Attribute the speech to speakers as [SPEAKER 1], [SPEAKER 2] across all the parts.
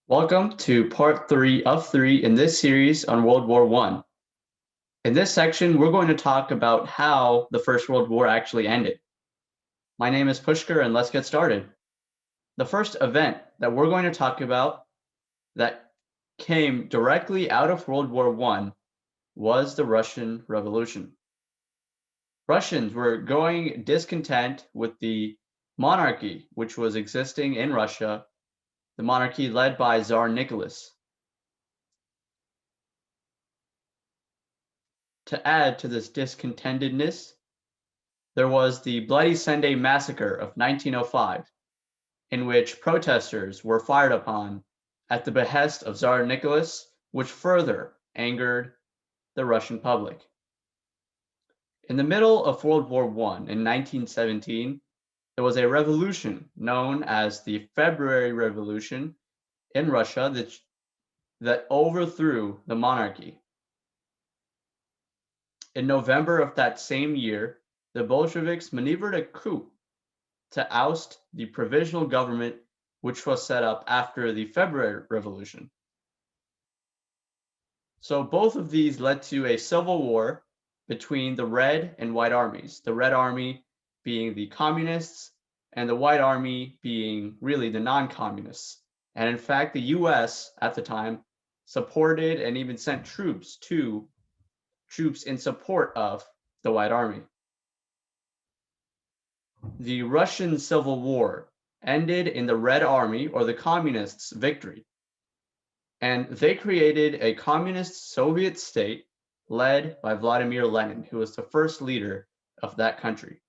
[SPEAKER 1] Welcome to part 3 of 3 in this series on World War I. In this section, we're going to talk about how the First World War actually ended. My name is Pushkar, and let's get started. The first event that we're going to talk about that came directly out of World War I was the Russian Revolution. Russians were growing discontent with the monarchy which was existing in Russia, the monarchy led by Tsar Nicholas. To add to this discontentedness, there was the Bloody Sunday Massacre of 1905, in which protesters were fired upon at the behest of Tsar Nicholas, which further angered the Russian public. In the middle of World War I in 1917, there was a revolution known as the February Revolution in Russia that overthrew the monarchy. In November of that same year, the Bolsheviks maneuvered a coup to oust the provisional government which was set up after the February Revolution. So both of these led to a civil war between the Red and White armies, the Red Army being the communists and the White Army being really the non-communists. And in fact, the US at the time supported and even sent troops in support of the White Army. The Russian Civil War ended in the Red Army, or the Communists' victory, and they created a communist Soviet state led by Vladimir Lenin, who was the first leader of that country.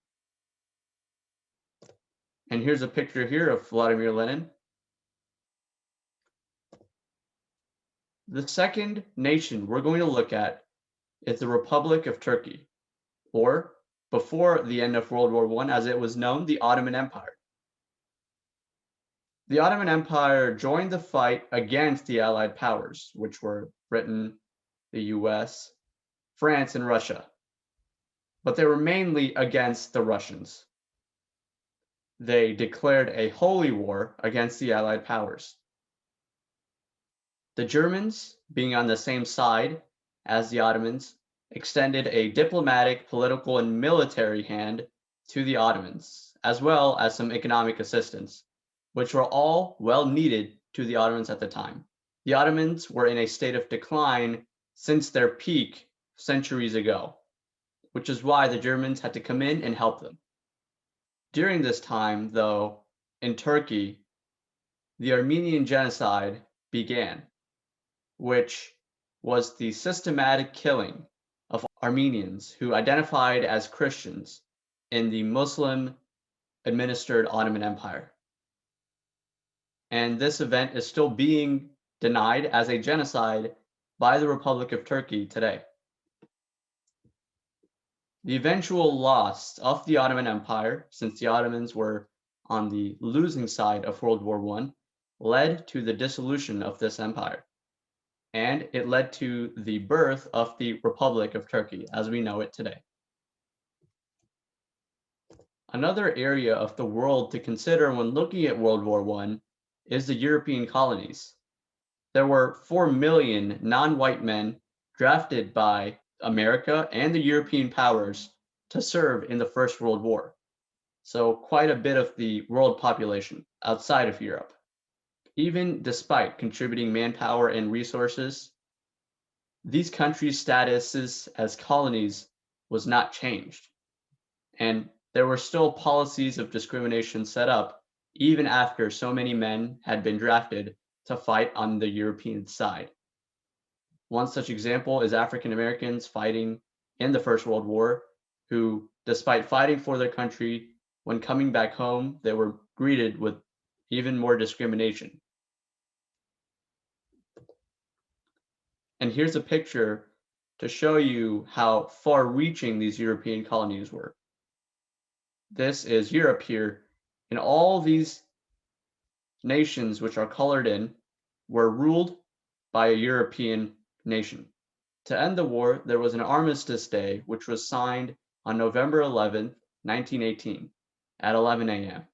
[SPEAKER 1] And here's a picture here of Vladimir Lenin. The second nation we're going to look at is the Republic of Turkey, or before the end of World War I, as it was known, the Ottoman Empire. The Ottoman Empire joined the fight against the Allied powers, which were Britain, the US, France, and Russia. But they were mainly against the Russians. They declared a holy war against the Allied powers. The Germans, being on the same side as the Ottomans, extended a diplomatic, political, and military hand to the Ottomans, as well as some economic assistance, which were all well needed to the Ottomans at the time. The Ottomans were in a state of decline since their peak centuries ago, which is why the Germans had to come in and help them. During this time, though, in Turkey, the Armenian genocide began, which was the systematic killing of Armenians who identified as Christians in the Muslim-administered Ottoman Empire. And this event is still being denied as a genocide by the Republic of Turkey today. The eventual loss of the Ottoman Empire, since the Ottomans were on the losing side of World War I, led to the dissolution of this empire. And it led to the birth of the Republic of Turkey as we know it today. Another area of the world to consider when looking at World War I is the European colonies. There were 4 million non-white men drafted by America and the European powers to serve in the First World War. So quite a bit of the world population outside of Europe. Even despite contributing manpower and resources, these countries' statuses as colonies was not changed. And there were still policies of discrimination set up even after so many men had been drafted to fight on the European side. One such example is African Americans fighting in the First World War, who, despite fighting for their country, when coming back home, they were greeted with even more discrimination. And here's a picture to show you how far-reaching these European colonies were. This is Europe here, and all these nations which are colored in were ruled by a European nation. To end the war, there was an armistice day which was signed on November 11th, 1918 at 11 a.m.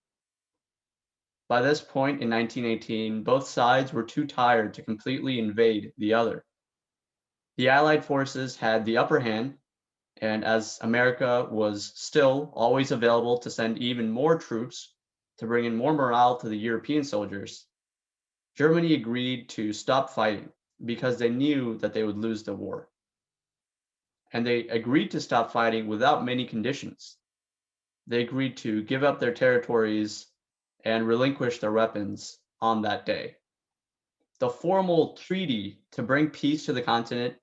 [SPEAKER 1] By this point in 1918, both sides were too tired to completely invade the other. The Allied forces had the upper hand, and as America was still always available to send even more troops to bring in more morale to the European soldiers, Germany agreed to stop fighting because they knew that they would lose the war. And they agreed to stop fighting without many conditions. They agreed to give up their territories and relinquish their weapons on that day. The formal treaty to bring peace to the continent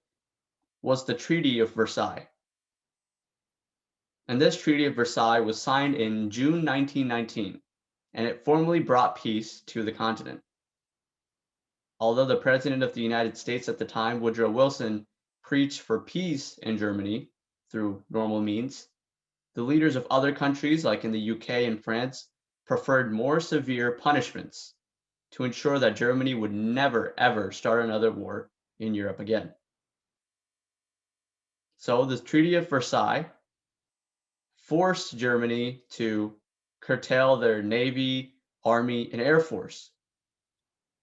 [SPEAKER 1] was the Treaty of Versailles. And this Treaty of Versailles was signed in June 1919, and it formally brought peace to the continent. Although the President of the United States at the time, Woodrow Wilson, preached for peace in Germany through normal means, the leaders of other countries, like in the UK and France, preferred more severe punishments to ensure that Germany would never, ever start another war in Europe again. So the Treaty of Versailles forced Germany to curtail their navy, army, and air force.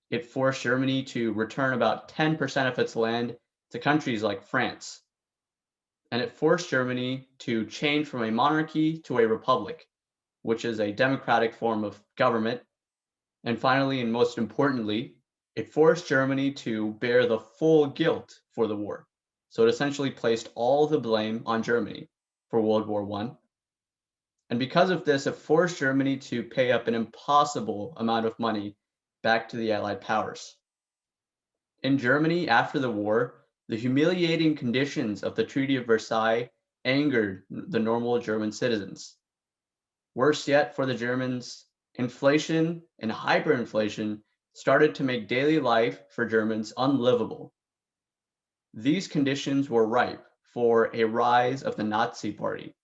[SPEAKER 1] It forced Germany to return about 10% of its land to countries like France. And it forced Germany to change from a monarchy to a republic, which is a democratic form of government. And finally, and most importantly, it forced Germany to bear the full guilt for the war. So it essentially placed all the blame on Germany for World War I. And because of this, it forced Germany to pay up an impossible amount of money back to the Allied powers. In Germany, after the war, the humiliating conditions of the Treaty of Versailles angered the normal German citizens. Worse yet for the Germans, inflation and hyperinflation started to make daily life for Germans unlivable. These conditions were ripe for a rise of the Nazi Party,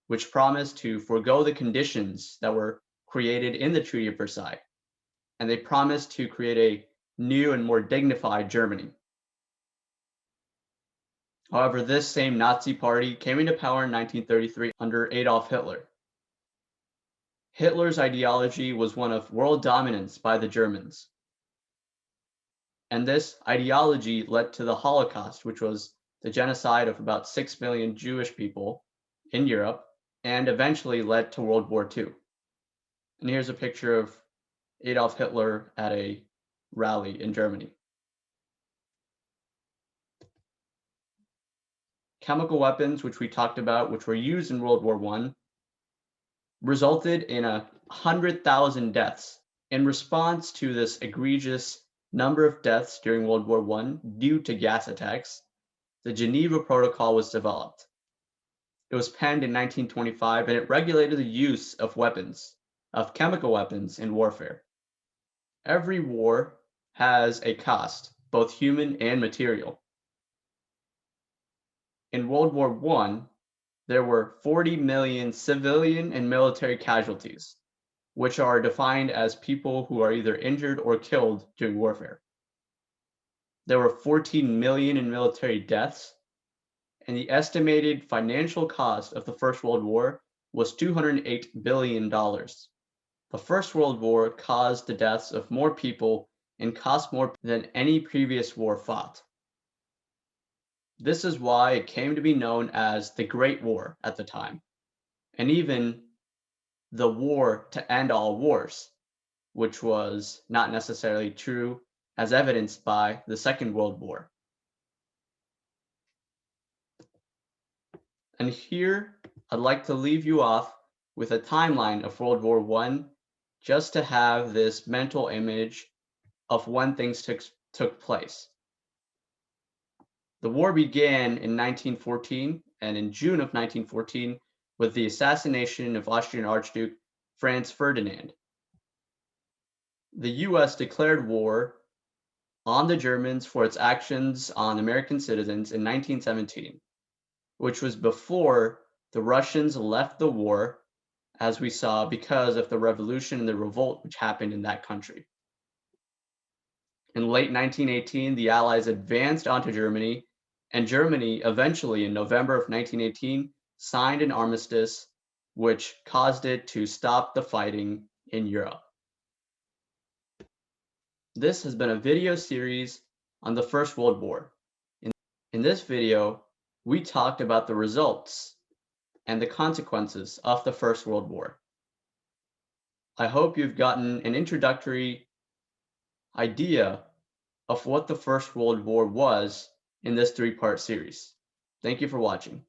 [SPEAKER 1] which promised to forego the conditions that were created in the Treaty of Versailles, and they promised to create a new and more dignified Germany. However, this same Nazi Party came into power in 1933 under Adolf Hitler. Hitler's ideology was one of world dominance by the Germans. And this ideology led to the Holocaust, which was the genocide of about 6 million Jewish people in Europe, and eventually led to World War II. And here's a picture of Adolf Hitler at a rally in Germany. Chemical weapons, which we talked about, which were used in World War I, resulted in 100,000 deaths. In response to this egregious number of deaths during World War I due to gas attacks, the Geneva Protocol was developed. It was penned in 1925, and it regulated the use of weapons, of chemical weapons in warfare. Every war has a cost, both human and material. In World War I, there were 40 million civilian and military casualties, which are defined as people who are either injured or killed during warfare. There were 14 million in military deaths, and the estimated financial cost of the First World War was $208 billion. The First World War caused the deaths of more people and cost more than any previous war fought. This is why it came to be known as the Great War at the time, and even the war to end all wars, which was not necessarily true as evidenced by the Second World War. And here I'd like to leave you off with a timeline of World War I, just to have this mental image of when things took place. The war began in 1914, and in June of 1914, with the assassination of Austrian Archduke Franz Ferdinand. The US declared war on the Germans for its actions on American citizens in 1917, which was before the Russians left the war, as we saw, because of the revolution and the revolt which happened in that country. In late 1918, the Allies advanced onto Germany, and Germany eventually, in November of 1918, signed an armistice which caused it to stop the fighting in Europe. This has been a video series on the First World War. In this video, we talked about the results and the consequences of the First World War. I hope you've gotten an introductory idea of what the First World War was in this three-part series. Thank you for watching.